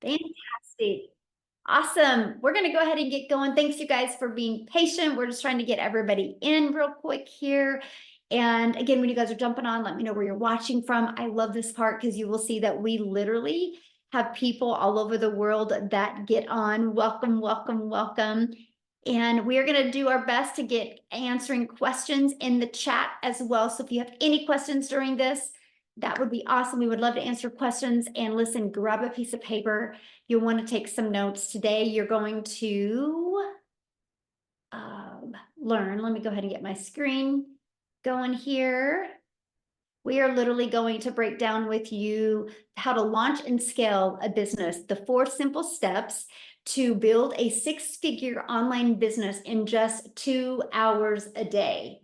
Fantastic. Awesome. We're going to go ahead and get going. Thanks, you guys, for being patient. We're just trying to get everybody in real quick here. And again, when you guys are jumping on, let me know where you're watching from. I love this part because you will see that we literally have people all over the world that get on. Welcome, welcome, welcome. And we are going to do our best to get answering questions in the chat as well. So if you have any questions during this, that would be awesome. We would love to answer questions. And listen, grab a piece of paper. You'll want to take some notes. Today, you're going to learn. Let me go ahead and get my screen going here. We are literally going to break down with you how to launch and scale a business, the 4 simple steps to build a 6-figure online business in just 2 hours a day.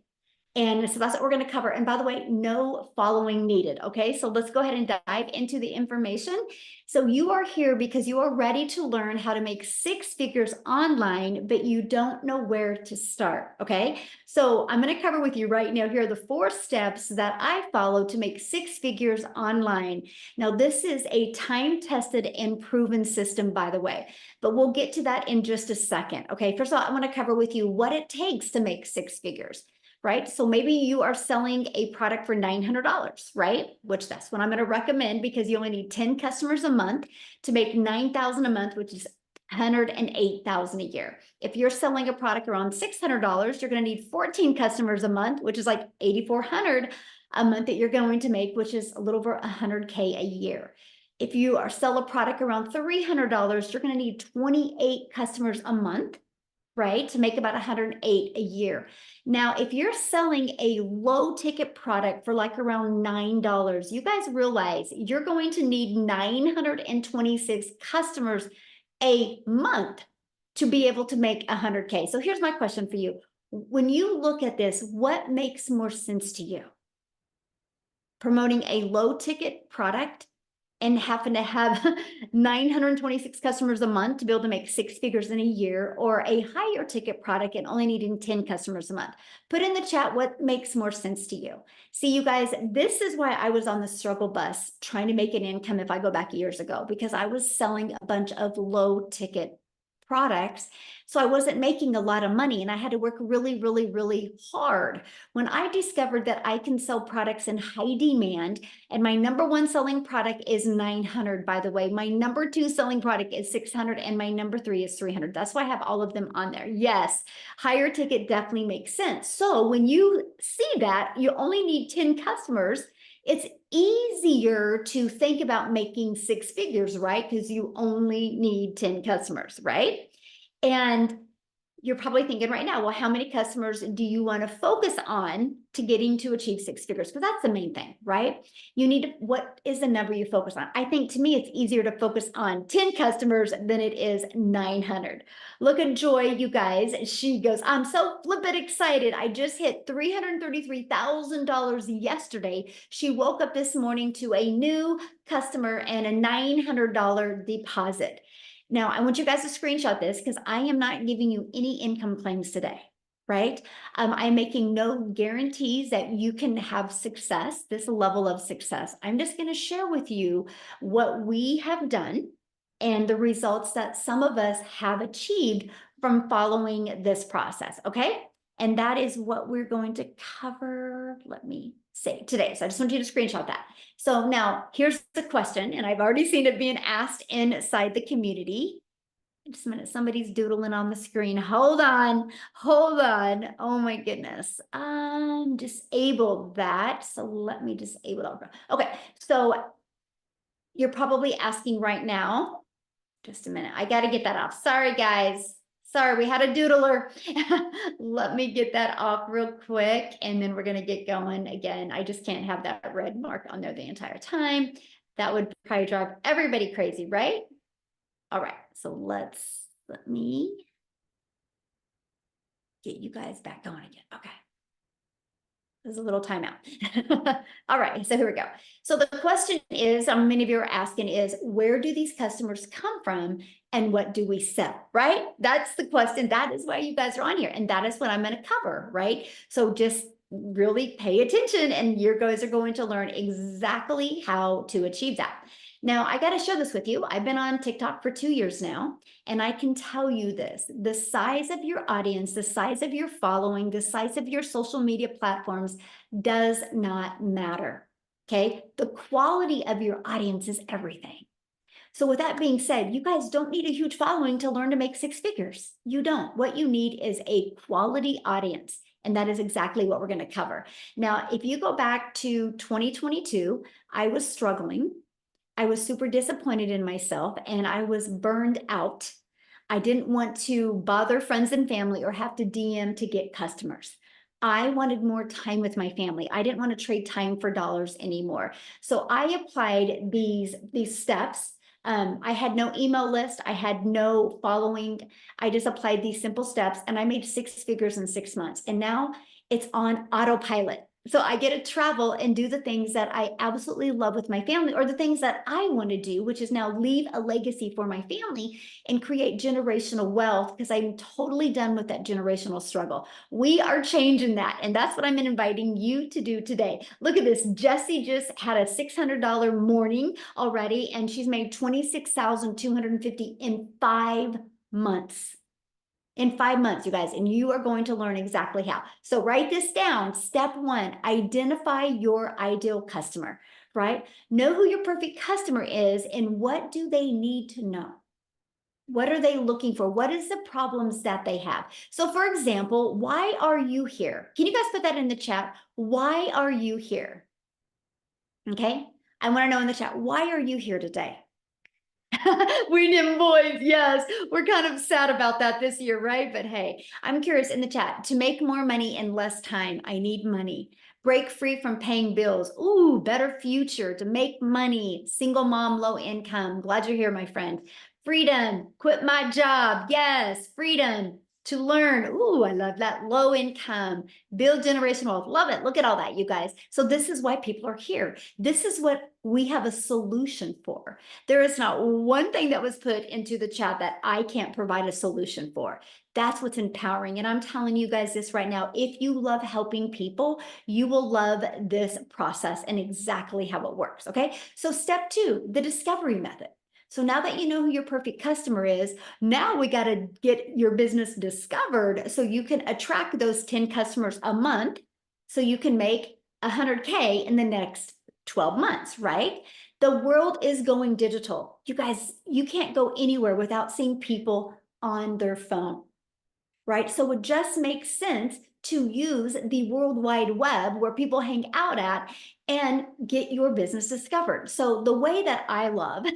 And so that's what we're going to cover. And by the way, no following needed. Okay, so let's go ahead and dive into the information. So you are here because you are ready to learn how to make 6 figures online, but you don't know where to start. Okay, so I'm going to cover with you right now. Here are the 4 steps that I follow to make 6 figures online. Now, this is a time-tested and proven system, by the way, but we'll get to that in just a second. Okay, first of all, I want to cover with you what it takes to make 6 figures. Right? So maybe you are selling a product for $900, right? Which that's what I'm going to recommend because you only need 10 customers a month to make 9,000 a month, which is 108,000 a year. If you're selling a product around $600, you're going to need 14 customers a month, which is like 8,400 a month that you're going to make, which is a little over 100K a year. If you are sell a product around $300, you're going to need 28 customers a month, right? To make about 108 a year. Now, if you're selling a low ticket product for like around $9, you guys realize you're going to need 926 customers a month to be able to make 100K. So here's my question for you. When you look at this, what makes more sense to you? Promoting a low ticket product and happen to have 926 customers a month to be able to make 6 figures in a year, or a higher ticket product and only needing 10 customers a month? Put in the chat what makes more sense to you. See, you guys, this is why I was on the struggle bus trying to make an income if I go back years ago, because I was selling a bunch of low ticket products. So I wasn't making a lot of money and I had to work really, really, really hard. When I discovered that I can sell products in high demand, and my number 1 selling product is 900, by the way, my number 2 selling product is 600, and my number 3 is 300. That's why I have all of them on there. Yes, higher ticket definitely makes sense. So when you see that you only need 10 customers, it's easier to think about making 6 figures, right? Because you only need 10 customers, right? And you're probably thinking right now, well, how many customers do you want to focus on to getting to achieve 6 figures? Because that's the main thing, right? You need to, what is the number you focus on? I think to me, it's easier to focus on 10 customers than it is 900. Look at Joy, you guys. She goes, I'm so flippin' excited. I just hit $333,000 yesterday. She woke up this morning to a new customer and a $900 deposit. Now, I want you guys to screenshot this because I am not giving you any income claims today, right? I'm making no guarantees that you can have success, this level of success. I'm just going to share with you what we have done and the results that some of us have achieved from following this process, okay? And that is what we're going to cover, let me say, today. So I just want you to screenshot that. So now here's the question, and I've already seen it being asked inside the community. Just a minute, somebody's doodling on the screen. Hold on, hold on. Oh my goodness. Disabled that. So let me disable it. Okay, so you're probably asking right now, just a minute. I got to get that off. Sorry, guys. Sorry, we had a doodler. Let me get that off real quick, and then we're going to get going again. I just can't have that red mark on there the entire time. That would probably drive everybody crazy, right? All right, so let me get you guys back going again. Okay. There's a little timeout. All right, so here we go. So the question is, many of you are asking is, where do these customers come from and what do we sell, right? That's the question. That is why you guys are on here. And that is what I'm going to cover, right? So just really pay attention and you guys are going to learn exactly how to achieve that. Now, I got to share this with you. I've been on TikTok for 2 years now, and I can tell you this, the size of your audience, the size of your following, the size of your social media platforms does not matter. Okay. The quality of your audience is everything. So with that being said, you guys don't need a huge following to learn to make six figures. You don't. What you need is a quality audience. And that is exactly what we're going to cover. Now, if you go back to 2022, I was struggling. I was super disappointed in myself and I was burned out. I didn't want to bother friends and family or have to DM to get customers. I wanted more time with my family. I didn't want to trade time for dollars anymore. So I applied these steps. I had no email list. I had no following. I just applied these simple steps and I made six figures in 6 months. And now it's on autopilot. So I get to travel and do the things that I absolutely love with my family, or the things that I want to do, which is now leave a legacy for my family and create generational wealth, because I'm totally done with that generational struggle. We are changing that. And that's what I'm inviting you to do today. Look at this. Jessie just had a $600 morning already, and she's made $26,250 in 5 months. In 5 months, you guys, and you are going to learn exactly how. So write this down. Step 1, identify your ideal customer, right? Know who your perfect customer is and what do they need to know? What are they looking for? What is the problems that they have? So for example, why are you here? Can you guys put that in the chat? Why are you here? Okay. I want to know in the chat, why are you here today? We NIM boys, yes. We're kind of sad about that this year, right? But hey, I'm curious in the chat, to make more money in less time, I need money. Break free from paying bills. Ooh, better future, to make money. Single mom, low income. Glad you're here, my friend. Freedom, quit my job. Yes, freedom to learn. Ooh, I love that. Low income, build generational wealth. Love it. Look at all that, you guys. So this is why people are here. This is what we have a solution for. There is not one thing that was put into the chat that I can't provide a solution for. That's what's empowering. And I'm telling you guys this right now. If you love helping people, you will love this process and exactly how it works. Okay. So step 2, the discovery method. So now that you know who your perfect customer is, now we got to get your business discovered so you can attract those 10 customers a month so you can make 100K in the next 12 months, right? The world is going digital. You guys, you can't go anywhere without seeing people on their phone, right? So it just makes sense to use the World Wide Web where people hang out at and get your business discovered. So the way that I love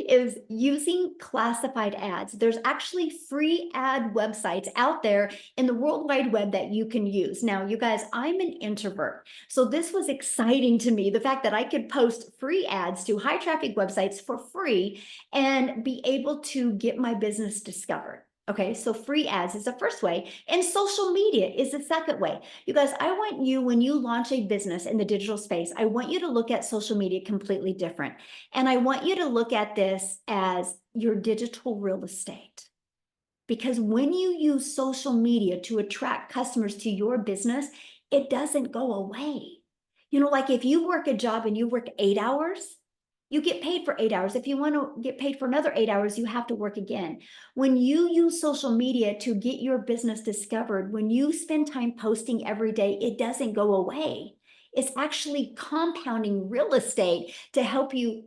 is using classified ads. There's actually free ad websites out there in the World Wide Web that you can use. Now, you guys, I'm an introvert. So this was exciting to me, the fact that I could post free ads to high traffic websites for free and be able to get my business discovered. Okay, so free ads is the first way, and social media is the second way. You guys, I want you, when you launch a business in the digital space, I want you to look at social media completely different. And I want you to look at this as your digital real estate. Because when you use social media to attract customers to your business, it doesn't go away. You know, like if you work a job and you work 8 hours, you get paid for 8 hours. If you want to get paid for another 8 hours, you have to work again. When you use social media to get your business discovered, when you spend time posting every day, it doesn't go away. It's actually compounding real estate to help you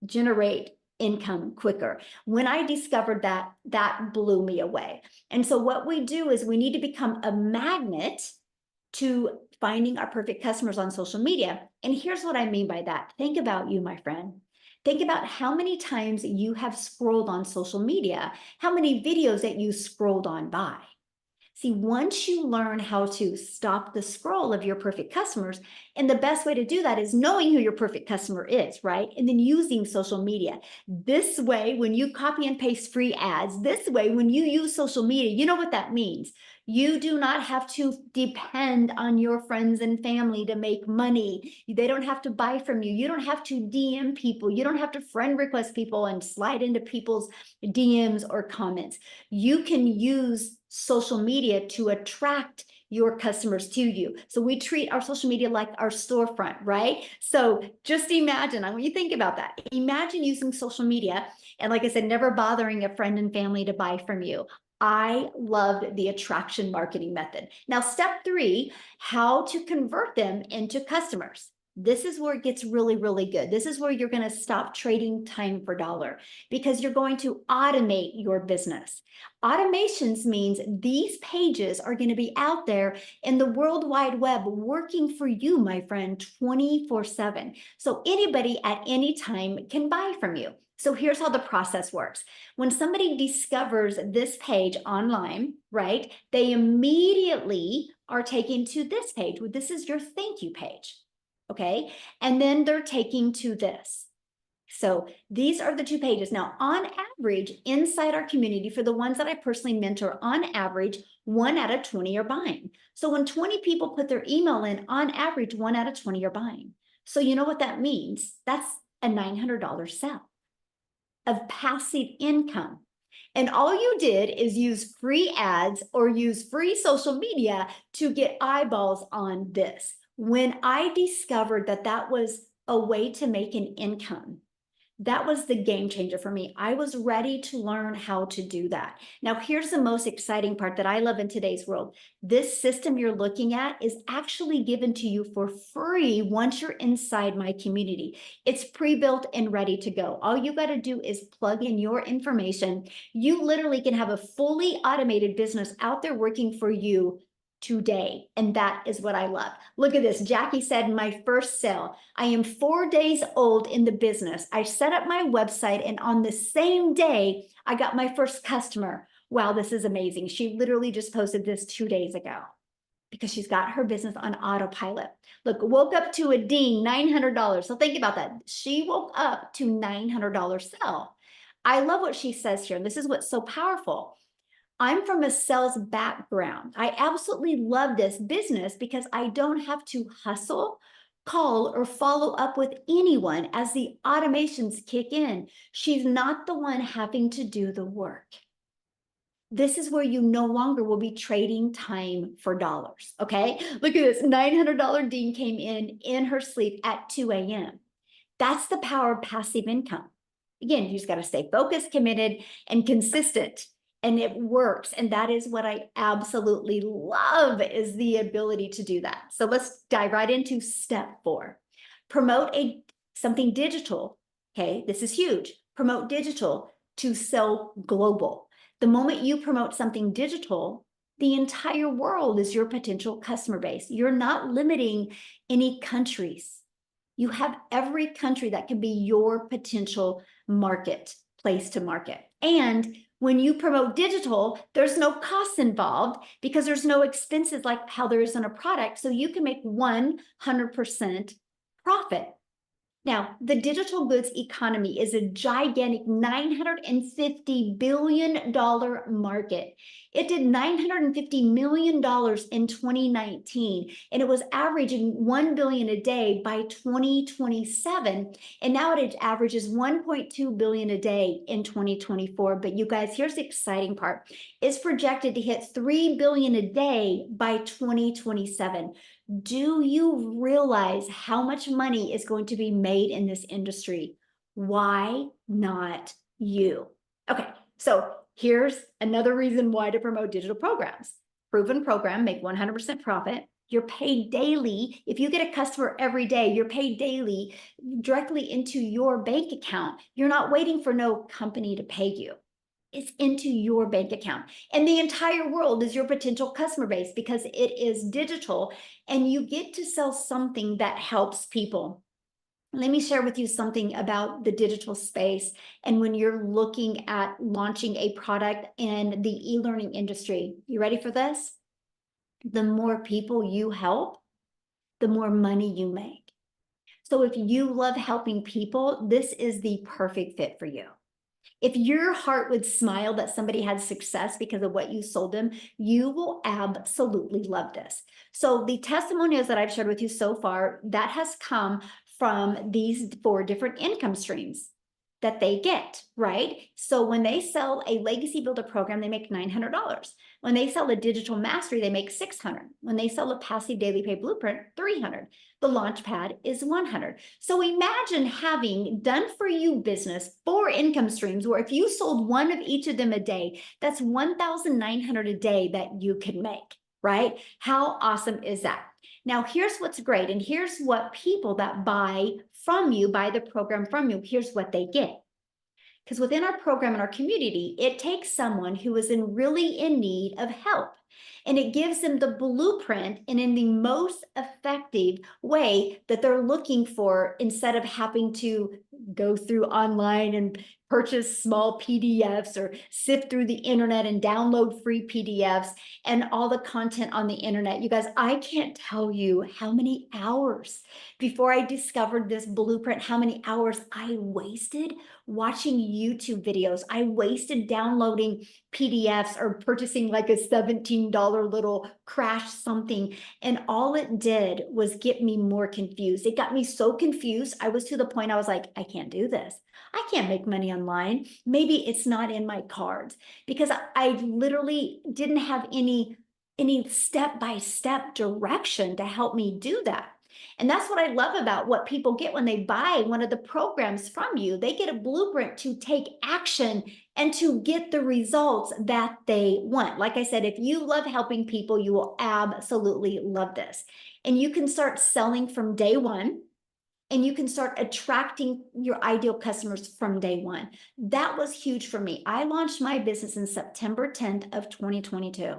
generate income quicker. When I discovered that, that blew me away. And so what we do is we need to become a magnet to finding our perfect customers on social media. And here's what I mean by that. Think about you, my friend. Think about how many times you have scrolled on social media, how many videos that you scrolled on by. See, once you learn how to stop the scroll of your perfect customers, and the best way to do that is knowing who your perfect customer is, right? And then using social media. This way, when you copy and paste free ads, this way, when you use social media, you know what that means. You do not have to depend on your friends and family to make money. They don't have to buy from you. You don't have to DM people. You don't have to friend request people and slide into people's DMs or comments. You can use social media to attract your customers to you. So we treat our social media like our storefront, right? So just imagine, I want you to think about that. Imagine using social media and, like I said, never bothering a friend and family to buy from you. I loved the attraction marketing method. Now, step 3, how to convert them into customers. This is where it gets really, really good. This is where you're going to stop trading time for dollar, because you're going to automate your business. Automations means these pages are going to be out there in the World Wide Web working for you, my friend, 24/7. So anybody at any time can buy from you. So here's how the process works. When somebody discovers this page online, right, they immediately are taken to this page. This is your thank you page, okay? And then they're taken to this. So these are the 2 pages. Now, on average, inside our community, for the ones that I personally mentor, on average, 1 out of 20 are buying. So when 20 people put their email in, on average, 1 out of 20 are buying. So you know what that means? That's a $900 sale of passive income. And all you did is use free ads or use free social media to get eyeballs on this. When I discovered that that was a way to make an income, that was the game changer for me. I was ready to learn how to do that. Now, here's the most exciting part that I love in today's world. This system you're looking at is actually given to you for free once you're inside my community. It's pre-built and ready to go. All you got to do is plug in your information. You literally can have a fully automated business out there working for you today. And that is what I love. Look at this. Jackie said, my first sale. I am 4 days old in the business. I set up my website, and on the same day, I got my first customer. Wow, this is amazing. She literally just posted this 2 days ago because she's got her business on autopilot. Look, woke up to a ding, $900. So think about that. She woke up to $900 sale. I love what she says here. And this is what's so powerful. I'm from a sales background. I absolutely love this business because I don't have to hustle, call, or follow up with anyone as the automations kick in. She's not the one having to do the work. This is where you no longer will be trading time for dollars, okay? Look at this, $900 Dean came in her sleep at 2 a.m. That's the power of passive income. Again, you just got to stay focused, committed, and consistent. And it works. And that is what I absolutely love, is the ability to do that. So let's dive right into step 4. Promote something digital. Okay, this is huge. Promote digital to sell global. The moment you promote something digital, the entire world is your potential customer base. You're not limiting any countries. You have every country that can be your potential market, place to market. And when you promote digital, there's no costs involved because there's no expenses like how there is in a product. So you can make 100% profit. Now, the digital goods economy is a gigantic $950 billion market. It did $950 million in 2019, and it was averaging $1 billion a day by 2027. And now it averages $1.2 billion a day in 2024. But you guys, here's the exciting part. It's projected to hit $3 billion a day by 2027. Do you realize how much money is going to be made in this industry? Why not you? Okay, so here's another reason why to promote digital programs. Proven program, make 100% profit. You're paid daily. If you get a customer every day, you're paid daily directly into your bank account. You're not waiting for no company to pay you. It's into your bank account. And the entire world is your potential customer base because it is digital, and you get to sell something that helps people. Let me share with you something about the digital space. And when you're looking at launching a product in the e-learning industry, you ready for this? The more people you help, the more money you make. So if you love helping people, this is the perfect fit for you. If your heart would smile that somebody had success because of what you sold them, you will absolutely love this. So the testimonials that I've shared with you so far, that has come from these 4 different income streams. that they get, right? So when they sell a legacy builder program, they make $900. When they sell a digital mastery, they make $600. When they sell a passive daily pay blueprint, $300. The Launchpad is $100. So imagine having done for you business, 4 income streams, where if you sold one of each of them a day, that's $1,900 a day that you can make, right? How awesome is that? Now, here's what's great. And here's what people that buy from you, buy the program from you, here's what they get. Because within our program and our community, it takes someone who is really in need of help. And it gives them the blueprint and in the most effective way that they're looking for, instead of having to go through online and purchase small PDFs or sift through the internet and download free PDFs and all the content on the internet. You guys, I can't tell you how many hours before I discovered this blueprint, how many hours I wasted watching YouTube videos. I wasted downloading PDFs or purchasing like a $17 little crash something. And all it did was get me more confused. It got me so confused. I was to the point I was like, I can't do this. I can't make money online. Maybe it's not in my cards, because I literally didn't have any step-by-step direction to help me do that. And that's what I love about what people get when they buy one of the programs from you. They get a blueprint to take action and to get the results that they want. Like I said, if you love helping people, you will absolutely love this. And you can start selling from day one, and you can start attracting your ideal customers from day one. That was huge for me. I launched my business in September 10th of 2022.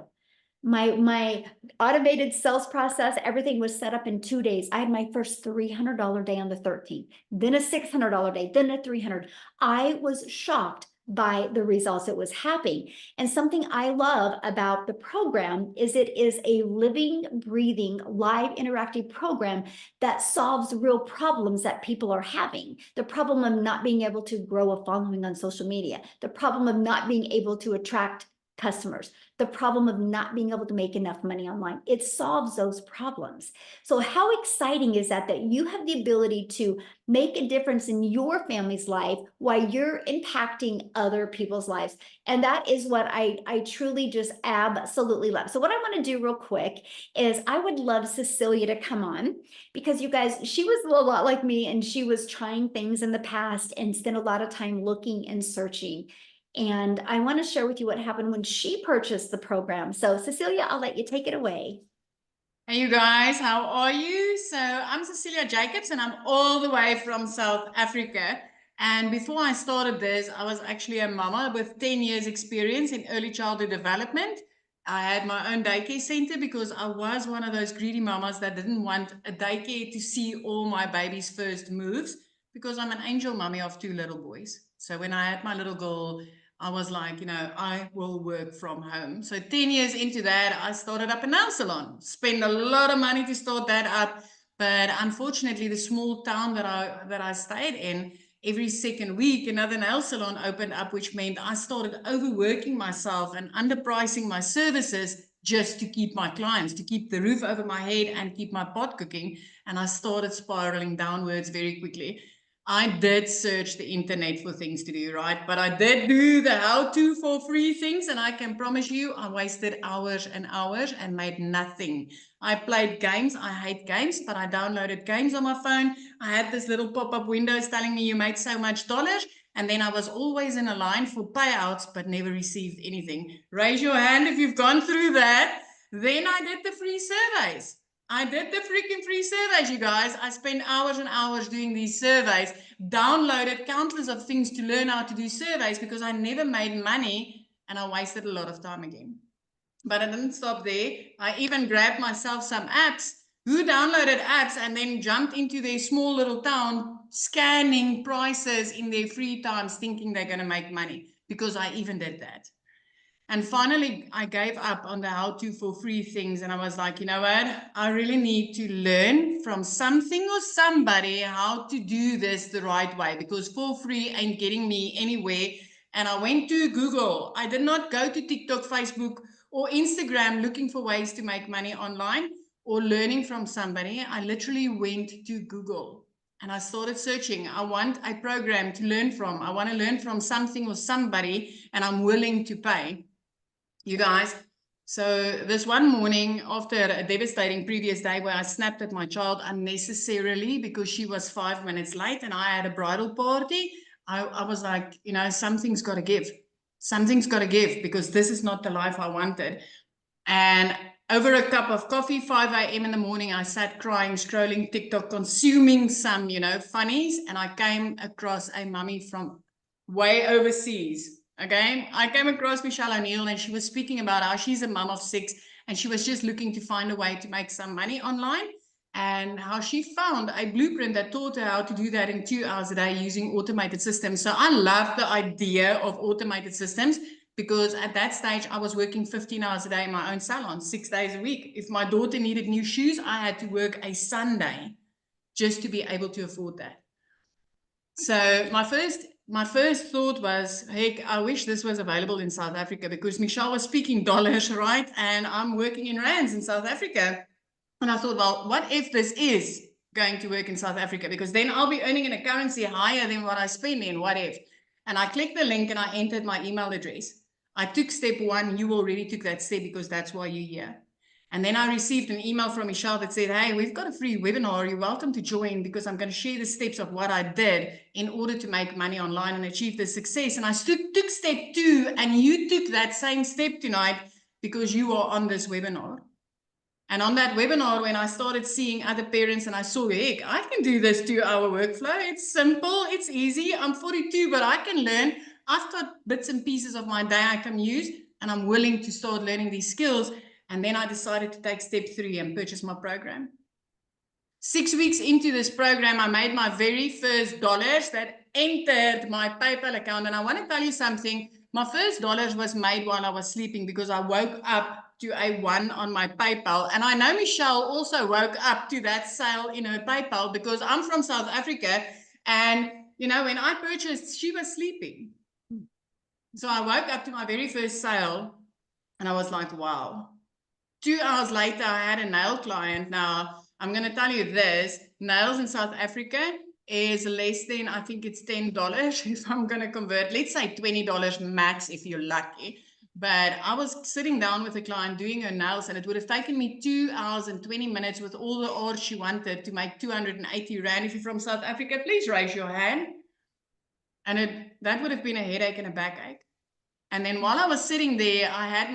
My automated sales process, everything was set up in 2 days. I had my first $300 day on the 13th, then a $600 day, then a $300. I was shocked by the results it was having. And something I love about the program is it is a living, breathing, live, interactive program that solves real problems that people are having. The problem of not being able to grow a following on social media, the problem of not being able to attract customers, the problem of not being able to make enough money online. It solves those problems. So how exciting is that, that you have the ability to make a difference in your family's life while you're impacting other people's lives? And that is what I truly just absolutely love. So what I want to do real quick is I would love Cecilia to come on, because you guys, she was a lot like me, and she was trying things in the past and spent a lot of time looking and searching. And I want to share with you what happened when she purchased the program. So Cecilia, I'll let you take it away. Hey, you guys, how are you? So I'm Cecilia Jacobs, and I'm all the way from South Africa. And before I started this, I was actually a mama with 10 years experience in early childhood development. I had my own daycare center because I was one of those greedy mamas that didn't want a daycare to see all my baby's first moves, because I'm an angel mummy of 2 little boys. So when I had my little girl, I was like, I will work from home. So 10 years into that, I started up a nail salon. Spent a lot of money to start that up. But unfortunately, the small town that I stayed in, every second week, another nail salon opened up, which meant I started overworking myself and underpricing my services just to keep my clients, to keep the roof over my head and keep my pot cooking. And I started spiraling downwards very quickly. I did search the internet for things to do, right? But I did do the how-to for free things, and I can promise you I wasted hours and hours and made nothing. I played games. I hate games, but I downloaded games on my phone. I had this little pop-up windows telling me you made so much dollars, and then I was always in a line for payouts, but never received anything. Raise your hand if you've gone through that. Then I did the free surveys. I did the freaking free surveys, you guys. I spent hours and hours doing these surveys, downloaded countless of things to learn how to do surveys, because I never made money and I wasted a lot of time again. But I didn't stop there. I even grabbed myself some apps. Who downloaded apps and then jumped into their small little town, scanning prices in their free times, thinking they're going to make money? Because I even did that. And finally, I gave up on the how-to for free things. And I was like, you know what? I really need to learn from something or somebody how to do this the right way, because for free ain't getting me anywhere. And I went to Google. I did not go to TikTok, Facebook, or Instagram looking for ways to make money online or learning from somebody. I literally went to Google. And I started searching. I want a program to learn from. I want to learn from something or somebody, and I'm willing to pay. You guys, so this one morning after a devastating previous day where I snapped at my child unnecessarily because she was 5 minutes late and I had a bridal party, I was like, you know, something's got to give. Something's got to give because this is not the life I wanted. And over a cup of coffee, 5 a.m. in the morning, I sat crying, scrolling TikTok, consuming some, you know, funnies. And I came across a mummy from way overseas. Okay. I came across Michelle O'Neill and she was speaking about how she's a mum of 6 and she was just looking to find a way to make some money online and how she found a blueprint that taught her how to do that in 2 hours a day using automated systems. So I love the idea of automated systems, because at that stage, I was working 15 hours a day in my own salon, 6 days a week. If my daughter needed new shoes, I had to work a Sunday just to be able to afford that. So my first thought was, heck, I wish this was available in South Africa, because Michelle was speaking dollars, right? And I'm working in rands in South Africa. And I thought, well, what if this is going to work in South Africa? Because then I'll be earning in a currency higher than what I spend in. What if? And I clicked the link and I entered my email address. I took step 1. You already took that step because that's why you're here. And then I received an email from Michelle that said, hey, we've got a free webinar. You're welcome to join, because I'm going to share the steps of what I did in order to make money online and achieve this success. And I took step 2, and you took that same step tonight because you are on this webinar. And on that webinar, when I started seeing other parents and I saw, heck, I can do this 2-hour workflow. It's simple. It's easy. I'm 42, but I can learn. I've got bits and pieces of my day I can use, and I'm willing to start learning these skills. And then I decided to take step 3 and purchase my program. 6 weeks into this program, I made my very first dollars that entered my PayPal account. And I want to tell you something. My first dollars was made while I was sleeping, because I woke up to a 1 on my PayPal. And I know Michelle also woke up to that sale in her PayPal, because I'm from South Africa. And, you know, when I purchased, she was sleeping. So I woke up to my very first sale and I was like, wow. 2 hours later, I had a nail client. Now, I'm going to tell you this. Nails in South Africa is less than, I think it's $10 if I'm going to convert. Let's say $20 max if you're lucky. But I was sitting down with a client doing her nails, and it would have taken me 2 hours and 20 minutes with all the art she wanted to make 280 Rand. If you're from South Africa, please raise your hand. And that would have been a headache and a backache. And then while I was sitting there, I had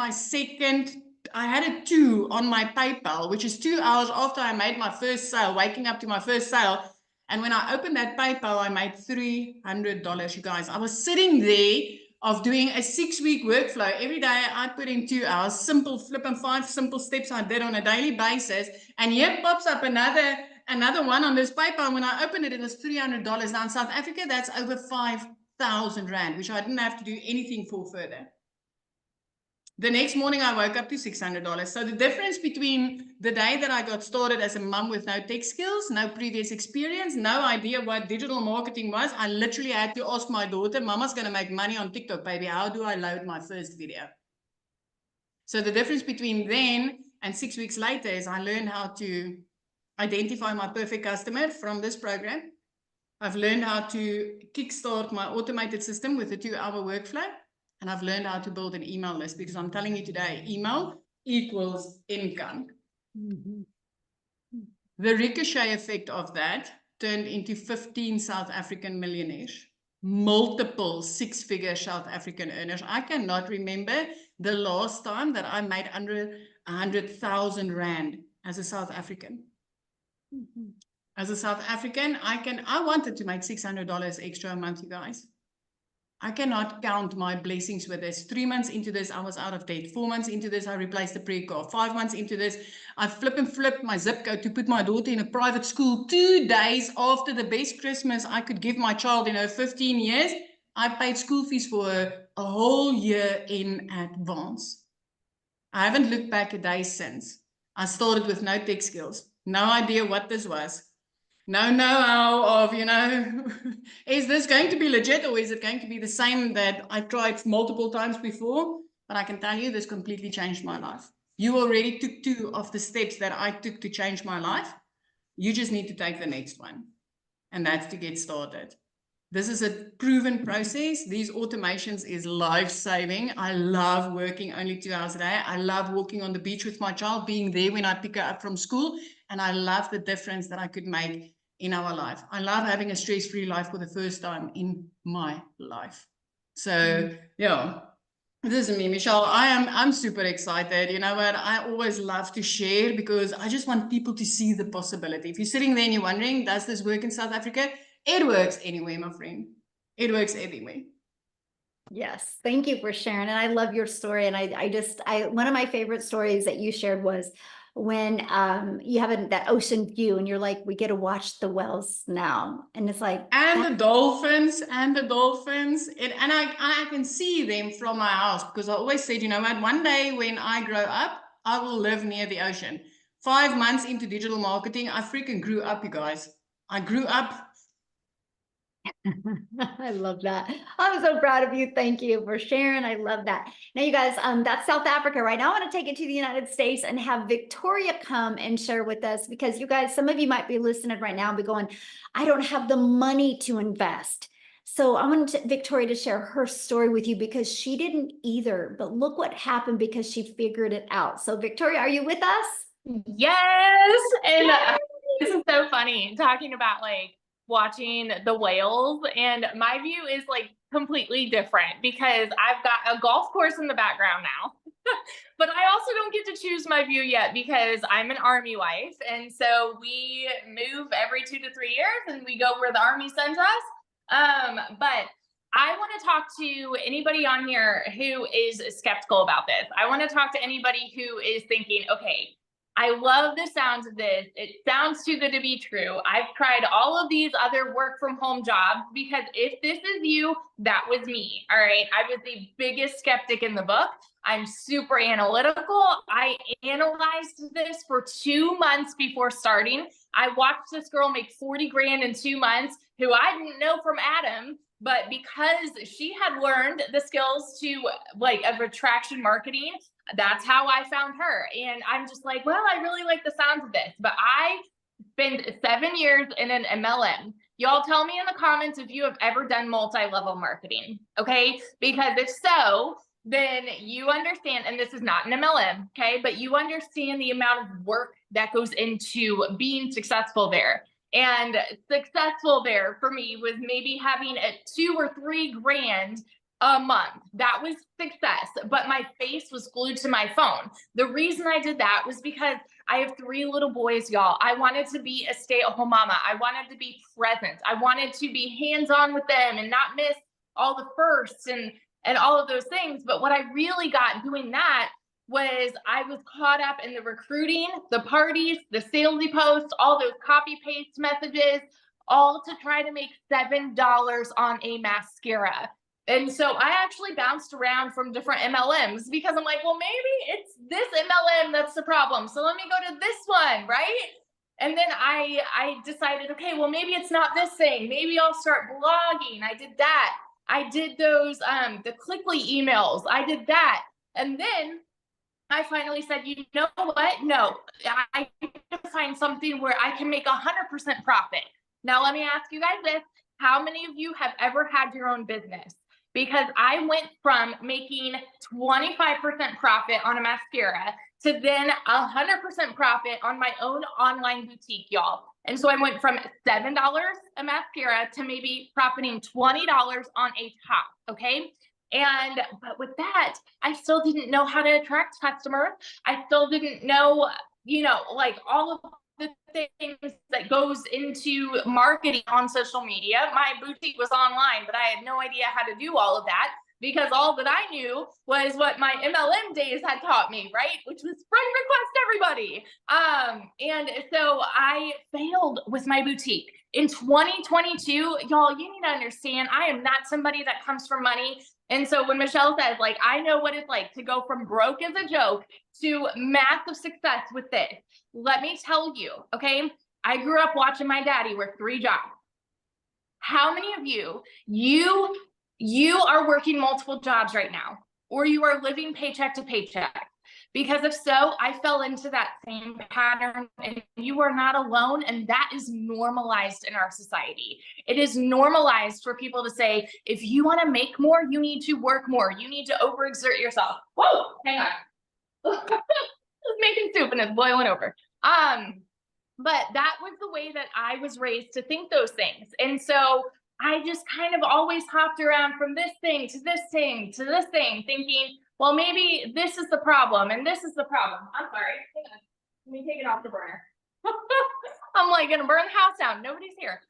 a 2 on my PayPal, which is 2 hours after I made my first sale, waking up to my first sale. And when I opened that PayPal, I made $300, you guys. I was sitting there of doing a 6-week workflow. Every day I put in 2 hours, simple flip and 5 simple steps I did on a daily basis. And here pops up another one on this PayPal. When I opened it, it was $300. Now in South Africa, that's over 5,000 Rand, which I didn't have to do anything for further. The next morning, I woke up to $600. So the difference between the day that I got started as a mom with no tech skills, no previous experience, no idea what digital marketing was, I literally had to ask my daughter, Mama's going to make money on TikTok, baby. How do I load my first video? So the difference between then and 6 weeks later is I learned how to identify my perfect customer from this program. I've learned how to kickstart my automated system with a 2-hour workflow. And I've learned how to build an email list, because I'm telling you today, email equals income. Mm-hmm. The ricochet effect of that turned into 15 South African millionaires, multiple 6-figure South African earners. I cannot remember the last time that I made under 100,000 Rand as a South African. Mm-hmm. As a South African, I wanted to make $600 extra a month, you guys. I cannot count my blessings with this. 3 months into this, I was out of debt. 4 months into this, I replaced the pre-car. 5 months into this, I flipped my zip code to put my daughter in a private school. 2 days after the best Christmas I could give my child in her 15 years, I paid school fees for her a whole year in advance. I haven't looked back a day since. I started with no tech skills, no idea what this was. No know-how of, you know, is this going to be legit, or is it going to be the same that I tried multiple times before? But I can tell you this completely changed my life. You already took 2 of the steps that I took to change my life. You just need to take the next one. and that's to get started. This is a proven process. These automations is life-saving. I love working only 2 hours a day. I love walking on the beach with my child, being there when I pick her up from school, and I love the difference that I could make in our life. I love having a stress-free life for the first time in my life. So, yeah. This is me, Michelle. I'm super excited. You know what? I always love to share because I just want people to see the possibility. If you're sitting there and you're wondering, does this work in South Africa? It works anyway, my friend. It works anyway. Yes, thank you for sharing. And I love your story. And one of my favorite stories that you shared was when you have that ocean view and you're like, we get to watch the whales now. And it's like, and the dolphins. And I can see them from my house because I always said, you know what, one day when I grow up, I will live near the ocean. 5 months into digital marketing, I freaking grew up, you guys. I grew up. I love that. I'm so proud of you. Thank you for sharing. I love that. Now, you guys, that's South Africa right now. I want to take it to the United States and have Victoria come and share with us because you guys, some of you might be listening right now and be going, I don't have the money to invest. So I wanted Victoria to share her story with you because she didn't either, but look what happened because she figured it out. So Victoria, are you with us? Yes. And this is so funny talking about like watching the whales, and my view is like completely different because I've got a golf course in the background now. But I also don't get to choose my view yet because I'm an Army wife, and so we move every 2 to 3 years and we go where the Army sends us. But I want to talk to anybody on here who is skeptical about this. I want to talk to anybody who is thinking, okay, I love the sounds of this. It sounds too good to be true. I've tried all of these other work from home jobs because if this is you, that was me. All right. I was the biggest skeptic in the book. I'm super analytical. I analyzed this for 2 months before starting. I watched this girl make 40 grand in 2 months, who I didn't know from Adam, but because she had learned the skills to like of attraction marketing, that's how I found her. And I'm just like, well, I really like the sounds of this, but I spent 7 years in an MLM. Y'all tell me in the comments if you have ever done multi-level marketing, okay? Because if so, then you understand, and this is not an MLM, okay? But you understand the amount of work that goes into being successful there. And successful there for me was maybe having a 2 or 3 grand a month. That was success, but my face was glued to my phone. The reason I did that was because I have 3 little boys, y'all. I wanted to be a stay-at-home mama. I wanted to be present. I wanted to be hands-on with them and not miss all the firsts and all of those things. But what I really got doing that was I was caught up in the recruiting, the parties, the salesy posts, all those copy paste messages, all to try to make $7 on a mascara. And so I actually bounced around from different MLMs because I'm like, well, maybe it's this MLM that's the problem. So let me go to this one, right? And then I decided, okay, well, maybe it's not this thing. Maybe I'll start blogging. I did that. I did those, the Clickly emails. I did that. And then I finally said, you know what? No, I need to find something where I can make 100% profit. Now, let me ask you guys this. How many of you have ever had your own business? Because I went from making 25% profit on a mascara to then 100% profit on my own online boutique, y'all. And so I went from $7 a mascara to maybe profiting $20 on a top, okay? But with that, I still didn't know how to attract customers. I still didn't know, like all of the things that goes into marketing on social media. My boutique was online, but I had no idea how to do all of that because all that I knew was what my MLM days had taught me, right? Which was friend request everybody. And so I failed with my boutique. In 2022, y'all, you need to understand, I am not somebody that comes from money. And so when Michelle says, like, I know what it's like to go from broke as a joke to massive success with this, let me tell you, okay? I grew up watching my daddy work 3 jobs. How many of you are working multiple jobs right now, or you are living paycheck to paycheck? Because if so, I fell into that same pattern, and you are not alone. And that is normalized in our society. It is normalized for people to say, if you want to make more, you need to work more. You need to overexert yourself. Whoa, hang on. Just making soup and it's boiling over. But that was the way that I was raised to think those things. And so I just kind of always hopped around from this thing to this thing to this thing, thinking, well, maybe this is the problem and this is the problem. I'm sorry. Hang on. Let me take it off the burner. I'm like gonna burn the house down. Nobody's here.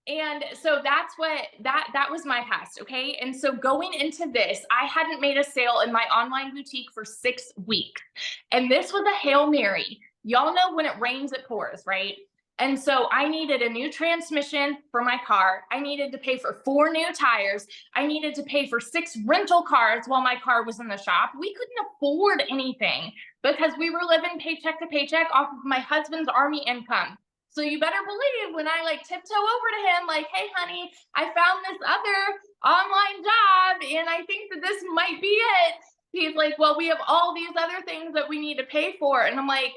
And so that's what that was my past. Okay. And so going into this, I hadn't made a sale in my online boutique for 6 weeks. And this was a Hail Mary. Y'all know when it rains, it pours, right? And so I needed a new transmission for my car. I needed to pay for 4 new tires. I needed to pay for 6 rental cars while my car was in the shop. We couldn't afford anything because we were living paycheck to paycheck off of my husband's Army income. So you better believe when I like tiptoe over to him, like, hey, honey, I found this other online job and I think that this might be it. He's like, well, we have all these other things that we need to pay for. And I'm like,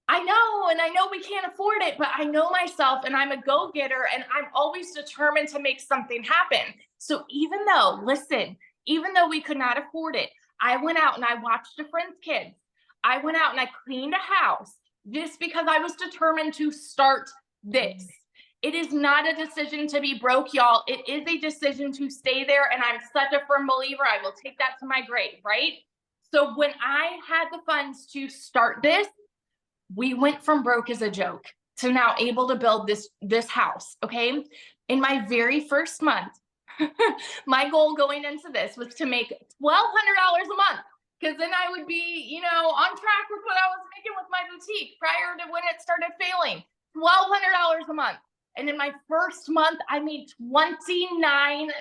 I know, and I know we can't afford it, but I know myself and I'm a go-getter and I'm always determined to make something happen. So even though we could not afford it, I went out and I watched a friend's kids. I went out and I cleaned a house just because I was determined to start this. It is not a decision to be broke, y'all. It is a decision to stay there. And I'm such a firm believer. I will take that to my grave, right? So when I had the funds to start this, we went from broke as a joke to now able to build this house, okay? In my very first month, my goal going into this was to make $1,200 a month, because then I would be, on track with what I was making with my boutique prior to when it started failing. $1,200 a month. And in my first month, I made $29,000.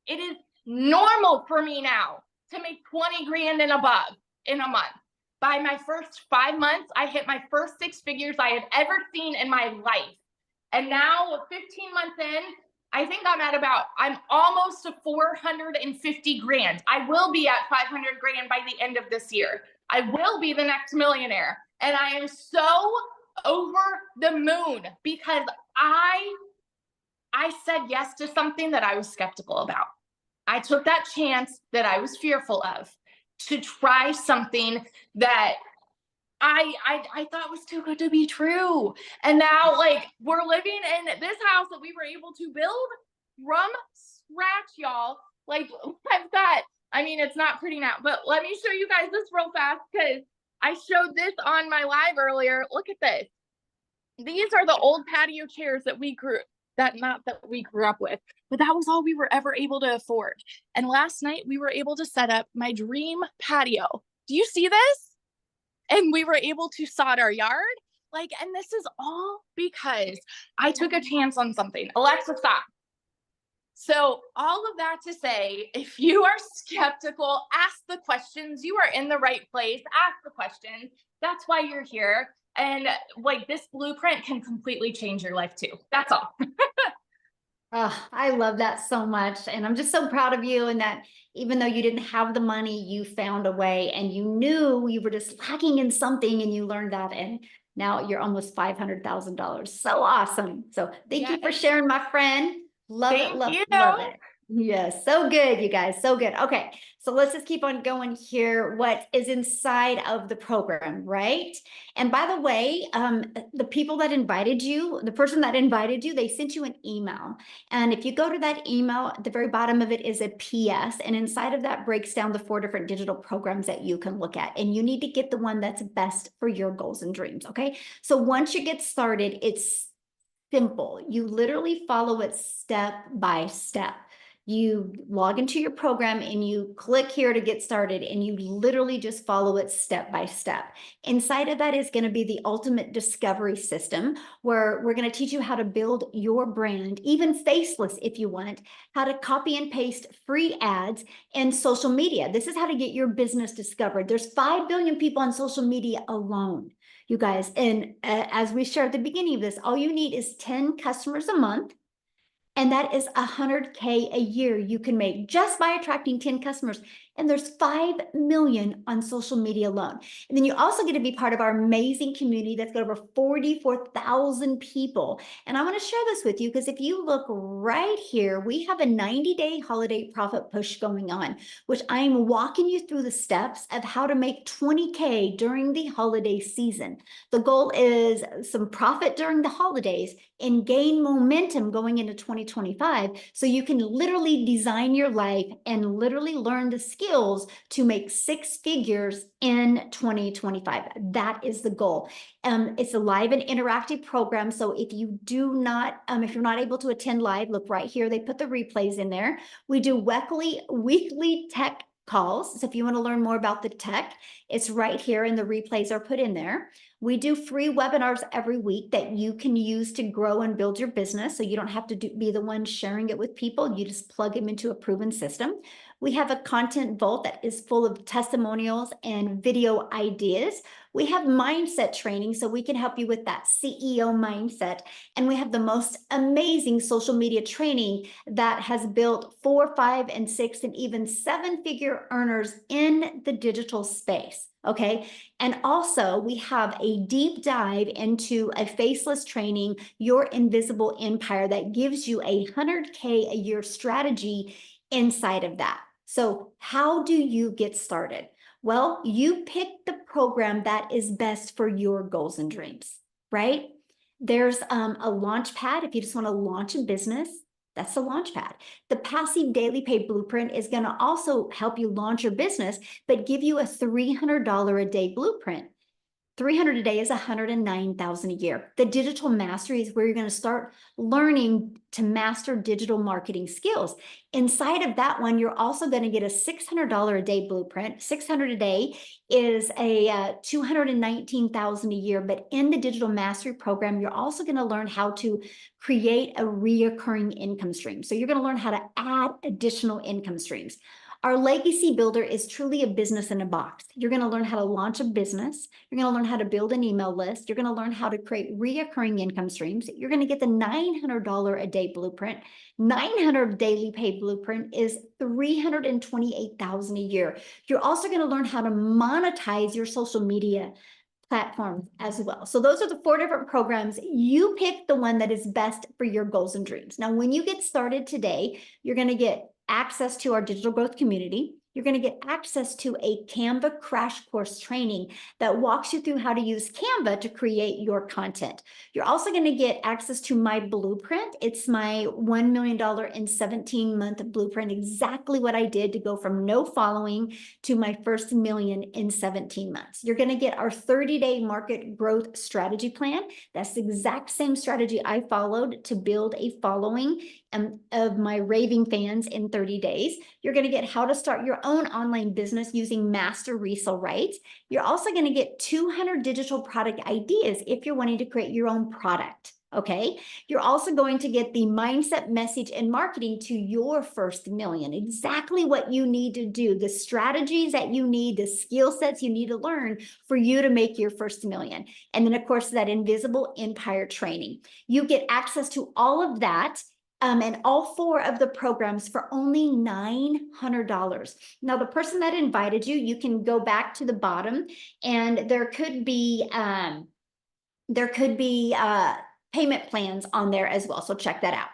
It is normal for me now to make 20 grand and above in a month. By my first 5 months, I hit my first 6 figures I had ever seen in my life. And now 15 months in, I think I'm almost to 450 grand. I will be at 500 grand by the end of this year. I will be the next millionaire. And I am so over the moon because I said yes to something that I was skeptical about. I took that chance that I was fearful of to try something that I thought was too good to be true. And now like we're living in this house that we were able to build from scratch, y'all. Like it's not pretty now, but let me show you guys this real fast because I showed this on my live earlier. Look at this. These are the old patio chairs that we grew up with, but that was all we were ever able to afford. And last night we were able to set up my dream patio. Do you see this? And we were able to sod our yard. And this is all because I took a chance on something. Alexa, stop. So all of that to say, if you are skeptical, ask the questions. You are in the right place. Ask the questions. That's why you're here. And this blueprint can completely change your life too. That's all. Oh, I love that so much. And I'm just so proud of you, and that even though you didn't have the money, you found a way and you knew you were just lacking in something and you learned that. And now you're almost $500,000. So awesome. So thank you for sharing, my friend. Love it. Love it. Yes. So good, you guys. So good. Okay. So let's just keep on going here. What is inside of the program, right? And by the way, the people that invited you, the person that invited you, they sent you an email. And if you go to that email, at the very bottom of it is a PS. And inside of that breaks down the 4 different digital programs that you can look at. And you need to get the one that's best for your goals and dreams. Okay. So once you get started, it's simple. You literally follow it step by step. You log into your program and you click here to get started, and you literally just follow it step by step. Inside of that is going to be the ultimate discovery system, where we're going to teach you how to build your brand, even faceless if you want, how to copy and paste free ads and social media. This is how to get your business discovered. There's 5 billion people on social media alone, you guys. And as we shared at the beginning of this, all you need is 10 customers a month. And that is $100K a year you can make just by attracting 10 customers. And there's 5 million on social media alone. And then you also get to be part of our amazing community that's got over 44,000 people. And I want to share this with you because if you look right here, we have a 90-day holiday profit push going on, which I'm walking you through the steps of how to make 20K during the holiday season. The goal is some profit during the holidays and gain momentum going into 2025 so you can literally design your life and literally learn the skills to make 6 figures in 2025. That is the goal. It's a live and interactive program. So if you do not, if you're not able to attend live, look right here. They put the replays in there. We do weekly tech calls. So if you want to learn more about the tech, it's right here and the replays are put in there. We do free webinars every week that you can use to grow and build your business. So you don't have to be the one sharing it with people. You just plug them into a proven system. We have a content vault that is full of testimonials and video ideas. We have mindset training so we can help you with that CEO mindset. And we have the most amazing social media training that has built 4, 5, and 6, and even 7-figure earners in the digital space. Okay. And also we have a deep dive into a faceless training, Your Invisible Empire, that gives you a 100K a year strategy inside of that. So how do you get started? Well, you pick the program that is best for your goals and dreams, right? There's a launch pad if you just want to launch a business. That's the launch pad. The passive daily pay blueprint is going to also help you launch your business, but give you a $300 a day blueprint. 300 a day is 109,000 a year. The digital mastery is where you're going to start learning to master digital marketing skills. Inside of that one, you're also going to get a $600 a day blueprint. 600 a day is a 219,000 a year. But in the digital mastery program, you're also going to learn how to create a reoccurring income stream. So you're going to learn how to add additional income streams. Our legacy builder is truly a business in a box. You're going to learn how to launch a business. You're going to learn how to build an email list. You're going to learn how to create reoccurring income streams. You're going to get the $900 a day blueprint. 900 daily pay blueprint is 328,000 a year. You're also going to learn how to monetize your social media platforms as well. So those are the 4 different programs. You pick the one that is best for your goals and dreams. Now, when you get started today, you're going to get access to our digital growth community. You're going to get access to a Canva crash course training that walks you through how to use Canva to create your content. You're also going to get access to my blueprint. It's my $1 million in 17-month blueprint, exactly what I did to go from no following to my first million in 17 months. You're going to get our 30-day market growth strategy plan. That's the exact same strategy I followed to build a following of my raving fans in 30 days. You're going to get how to start your own online business using master resale rights. You're also going to get 200 digital product ideas if you're wanting to create your own product. Okay. You're also going to get the mindset, message, and marketing to your first million. Exactly what you need to do, the strategies that you need, the skill sets you need to learn for you to make your first million. And then, of course, that invisible empire training. You get access to all of that. And all 4 of the programs for only $900. Now, the person that invited you, you can go back to the bottom, and there could be payment plans on there as well. So check that out.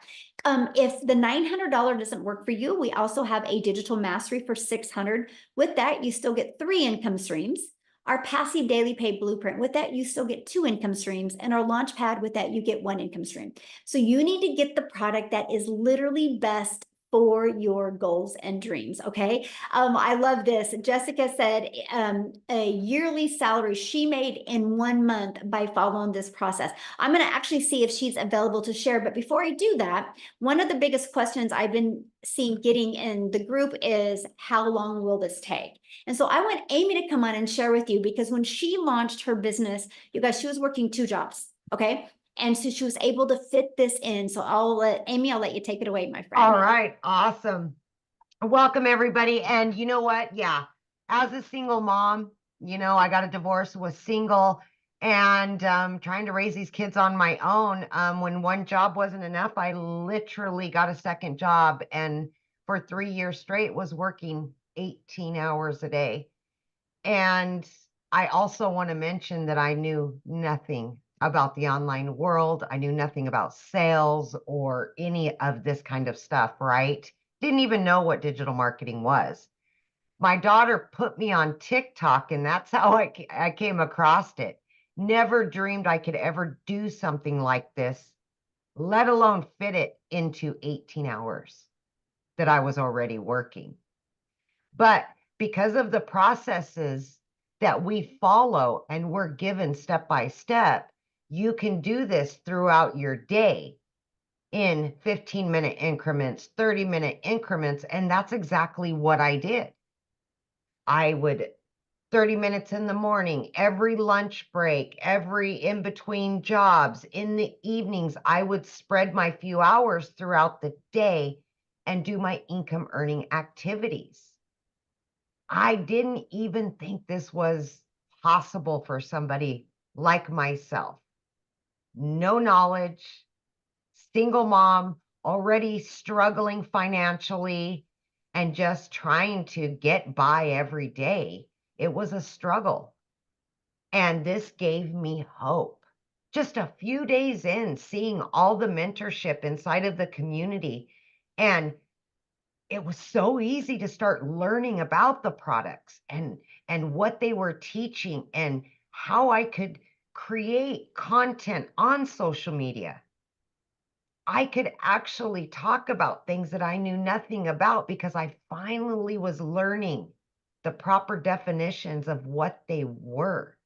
If the $900 doesn't work for you, we also have a digital mastery for $600. With that, you still get 3 income streams. Our passive daily pay blueprint, with that, you still get 2 income streams. And our launch pad, with that, you get 1 income stream. So you need to get the product that is literally best for your goals and dreams. Okay. I love this. Jessica said a yearly salary she made in 1 month by following this process. I'm going to actually see if she's available to share. But before I do that, one of the biggest questions I've been seeing getting in the group is, how long will this take? And so I want Amy to come on and share with you, because when she launched her business, you guys, she was working 2 jobs. Okay. And so she was able to fit this in. So I'll let you take it away, my friend. All right. Awesome. Welcome, everybody. And you know what? Yeah. As a single mom, I got a divorce, was single, and trying to raise these kids on my own. When one job wasn't enough, I literally got a second job, and for 3 years straight was working 18 hours a day. And I also want to mention that I knew nothing about the online world. I knew nothing about sales or any of this kind of stuff, right? Didn't even know what digital marketing was. My daughter put me on TikTok, and that's how I came across it. Never dreamed I could ever do something like this, let alone fit it into 18 hours that I was already working. But because of the processes that we follow and we're given step by step, you can do this throughout your day in 15-minute increments, 30-minute increments. And that's exactly what I did. I would 30 minutes in the morning, every lunch break, every in between jobs, in the evenings, I would spread my few hours throughout the day and do my income earning activities. I didn't even think this was possible for somebody like myself. No knowledge, single mom, already struggling financially, and just trying to get by every day. It was a struggle. And this gave me hope. Just a few days in, seeing all the mentorship inside of the community, and it was so easy to start learning about the products and what they were teaching and how I could create content on social media. I could actually talk about things that I knew nothing about because I finally was learning the proper definitions of what they were.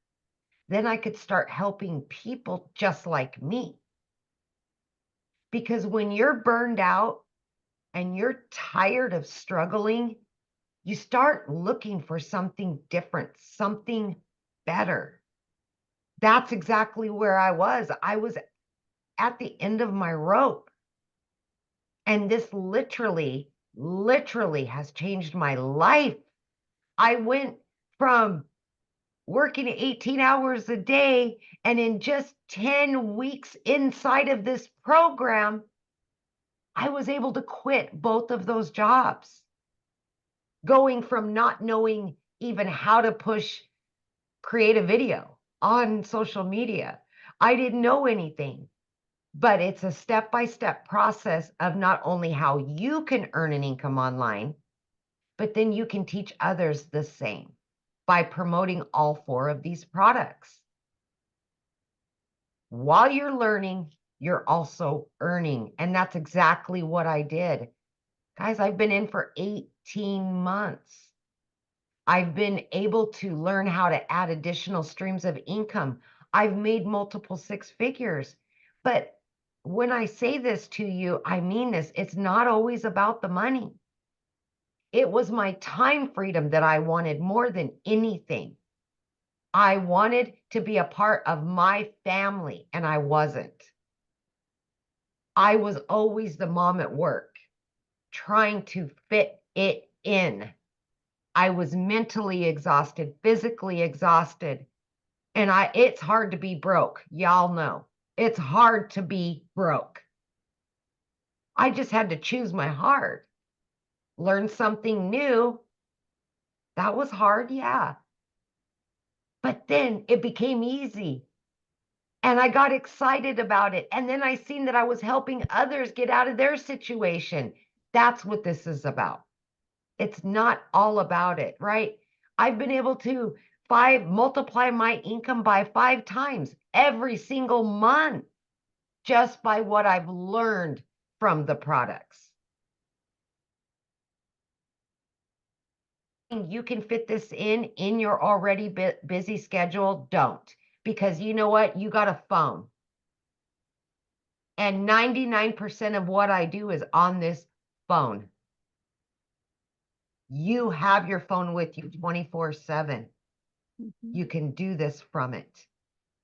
Then I could start helping people just like me. Because when you're burned out and you're tired of struggling, you start looking for something different, something better. That's exactly where I was. I was at the end of my rope. And this literally has changed my life. I went from working 18 hours a day, and in just 10 weeks inside of this program, I was able to quit both of those jobs. Going from not knowing even how to create a video on social media. I didn't know anything, but it's a step-by-step process of not only how you can earn an income online, but then you can teach others the same by promoting all 4 of these products. While you're learning, you're also earning. And that's exactly what I did. Guys, I've been in for 18 months. I've been able to learn how to add additional streams of income. I've made multiple 6 figures. But when I say this to you, I mean this. It's not always about the money. It was my time freedom that I wanted more than anything. I wanted to be a part of my family, and I wasn't. I was always the mom at work, trying to fit it in. I was mentally exhausted, physically exhausted, and it's hard to be broke. Y'all know. It's hard to be broke. I just had to choose my heart. Learn something new. That was hard, yeah. But then it became easy. And I got excited about it. And then I seen that I was helping others get out of their situation. That's what this is about. It's not all about it, right? I've been able to multiply my income by 5 times every single month just by what I've learned from the products. You can fit this in your already busy schedule. Don't, because you know what? You got a phone. And 99% of what I do is on this phone. You have your phone with you 24/7. You can do this from it.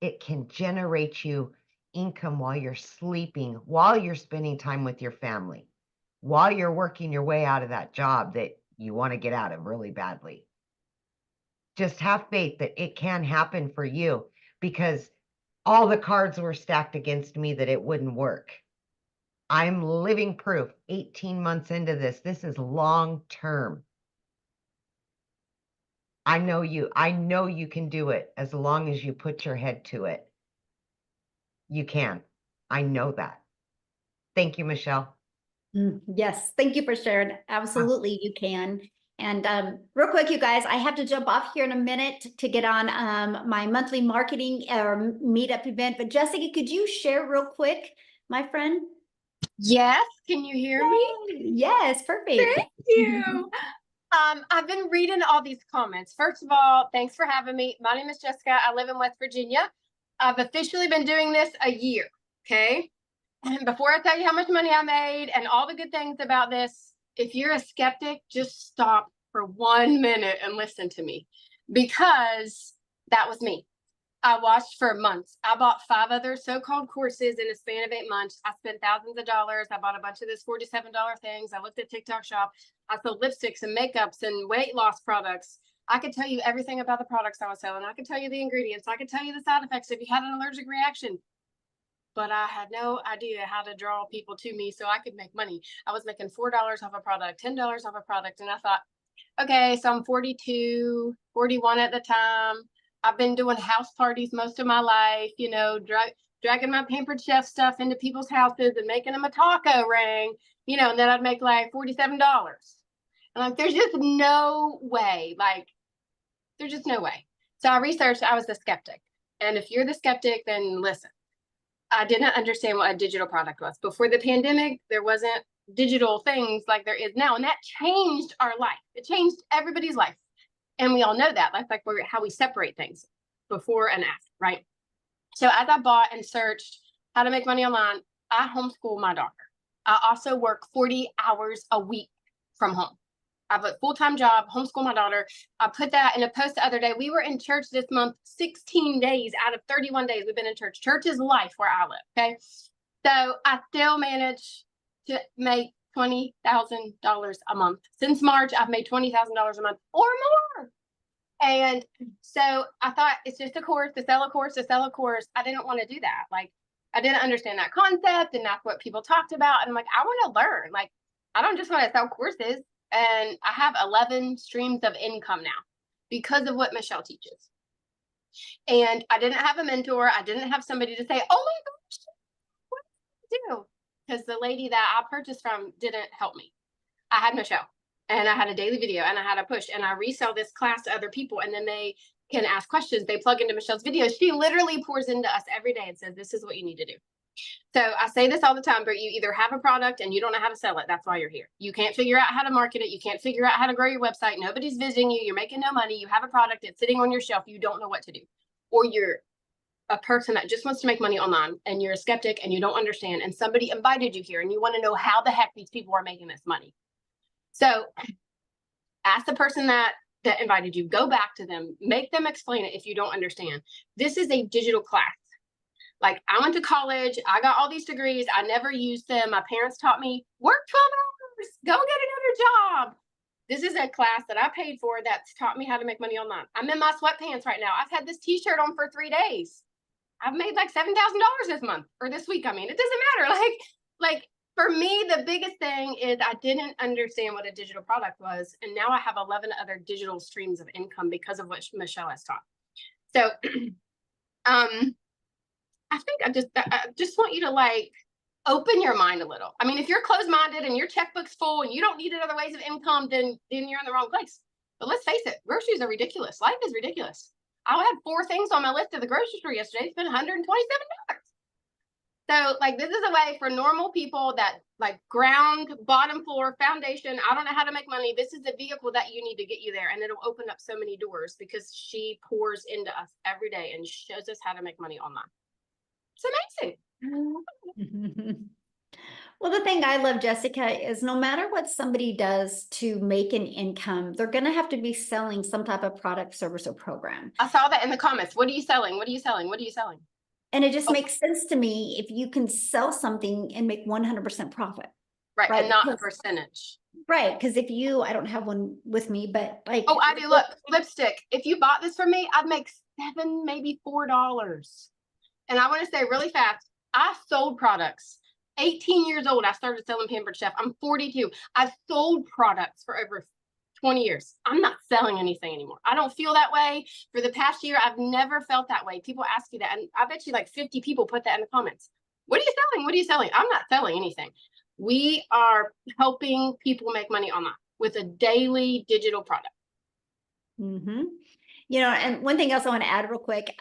It can generate you income while you're sleeping, while you're spending time with your family, while you're working your way out of that job that you want to get out of really badly. Just have faith that it can happen for you, because all the cards were stacked against me that it wouldn't work. I'm living proof 18 months into this. This is long term. I know you can do it as long as you put your head to it. You can. I know that. Thank you, Michelle. Yes, thank you for sharing. Absolutely, you can. And real quick, you guys, I have to jump off here in a minute to get on my monthly marketing or meetup event. But Jessica, could you share real quick, my friend? Yes, can you hear me? Yes, perfect. Thank you. I've been reading all these comments. First of all, thanks for having me. My name is Jessica. I live in West Virginia. I've officially been doing this a year, okay? And before I tell you how much money I made and all the good things about this, if you're a skeptic, just stop for 1 minute and listen to me, because that was me. I watched for months. I bought 5 other so-called courses in a span of 8 months. I spent thousands of dollars. I bought a bunch of this $47 things. I looked at TikTok Shop. I sold lipsticks and makeups and weight loss products. I could tell you everything about the products I was selling. I could tell you the ingredients. I could tell you the side effects if you had an allergic reaction. But I had no idea how to draw people to me so I could make money. I was making $4 off a product, $10 off a product. And I thought, okay, so I'm 42, 41 at the time. I've been doing house parties most of my life, you know, dragging my Pampered Chef stuff into people's houses and making them a taco ring, you know, and then I'd make like $47. And like, there's just no way, like, there's just no way. So I researched, I was the skeptic. And if you're the skeptic, then listen. I didn't understand what a digital product was. Before the pandemic, there wasn't digital things like there is now. And that changed our life. It changed everybody's life. And we all know that. That's like how we separate things before and after, right? So as I bought and searched how to make money online, I homeschool my daughter. I also work 40 hours a week from home. I have a full-time job, homeschool my daughter. I put that in a post the other day. We were in church this month, 16 days out of 31 days we've been in church. Church is life where I live, okay? So I still manage to make $20,000 a month. Since March, I've made $20,000 a month or more. And so I thought, it's just a course, to sell a course, to sell a course. I didn't want to do that. Like, I didn't understand that concept, and that's what people talked about. And I'm like, I want to learn. Like, I don't just want to sell courses. And I have 11 streams of income now because of what Michelle teaches. And I didn't have a mentor. I didn't have somebody to say, oh my gosh, what do I do? Because the lady that I purchased from didn't help me. I had Michelle, and I had a daily video, and I had a push, and I resell this class to other people, and then they can ask questions. They plug into Michelle's videos. She literally pours into us every day and says, this is what you need to do. So I say this all the time, but you either have a product and you don't know how to sell it. That's why you're here. You can't figure out how to market it. You can't figure out how to grow your website. Nobody's visiting you. You're making no money. You have a product. It's sitting on your shelf. You don't know what to do. Or you're a person that just wants to make money online, and you're a skeptic and you don't understand. And somebody invited you here and you want to know how the heck these people are making this money. So ask the person that invited you, go back to them, make them explain it if you don't understand. This is a digital class. Like, I went to college, I got all these degrees, I never used them. My parents taught me, work 12 hours, go get another job. This is a class that I paid for that's taught me how to make money online. I'm in my sweatpants right now. I've had this t-shirt on for 3 days. I've made like $7,000 this month, or this week. I mean, it doesn't matter. Like for me, the biggest thing is I didn't understand what a digital product was. And now I have 11 other digital streams of income because of what Michelle has taught. So, I think I just want you to like open your mind a little. I mean, if you're closed-minded and your checkbook's full and you don't need other ways of income, then you're in the wrong place. But let's face it, groceries are ridiculous. Life is ridiculous. I had 4 things on my list at the grocery store yesterday. Spent $127. So like, this is a way for normal people that like ground, bottom floor, foundation. I don't know how to make money. This is the vehicle that you need to get you there. And it'll open up so many doors because she pours into us every day and shows us how to make money online. It's amazing. Well, the thing I love, Jessica, is no matter what somebody does to make an income, they're going to have to be selling some type of product, service, or program. I saw that in the comments. What are you selling? What are you selling? What are you selling? And it just makes sense to me if you can sell something and make 100% profit. Right. And not a percentage. Right. Because if you, I don't have one with me, but like. Oh, I do. Look, lipstick. If you bought this from me, I'd make $7, maybe $4. And I want to say really fast, I sold products. 18 years old, I started selling Pampered Chef. I'm 42. I've sold products for over 20 years. I'm not selling anything anymore. I don't feel that way. For the past year, I've never felt that way. People ask you that, and I bet you like 50 people put that in the comments. What are you selling? What are you selling? I'm not selling anything. We are helping people make money online with a daily digital product. Mm-hmm. You know, and one thing else I want to add real quick.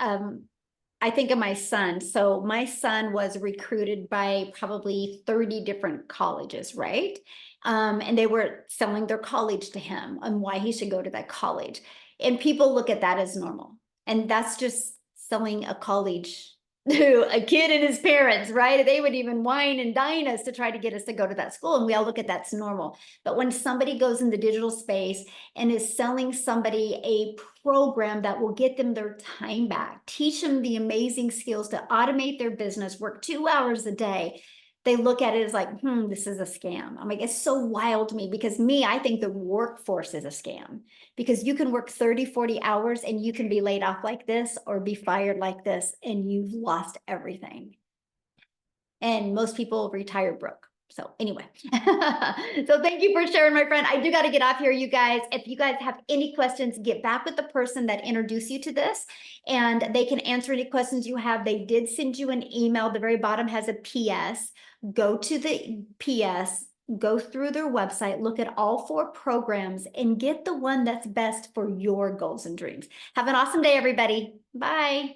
I think of my son. So my son was recruited by probably 30 different colleges, right? And they were selling their college to him and why he should go to that college. And people look at that as normal. And that's just selling a college to a kid and his parents, right? They would even wine and dine us to try to get us to go to that school. And we all look at that's normal. But when somebody goes in the digital space and is selling somebody a program that will get them their time back, teach them the amazing skills to automate their business, work 2 hours a day, they look at it as like, this is a scam. I'm like, it's so wild to me because I think the workforce is a scam because you can work 30, 40 hours and you can be laid off like this or be fired like this and you've lost everything. And most people retire broke. So anyway, so thank you for sharing, my friend. I do got to get off here, you guys. If you guys have any questions, get back with the person that introduced you to this and they can answer any questions you have. They did send you an email. The very bottom has a PS. Go to the PS, go through their website, look at all 4 programs and get the one that's best for your goals and dreams. Have an awesome day, everybody. Bye.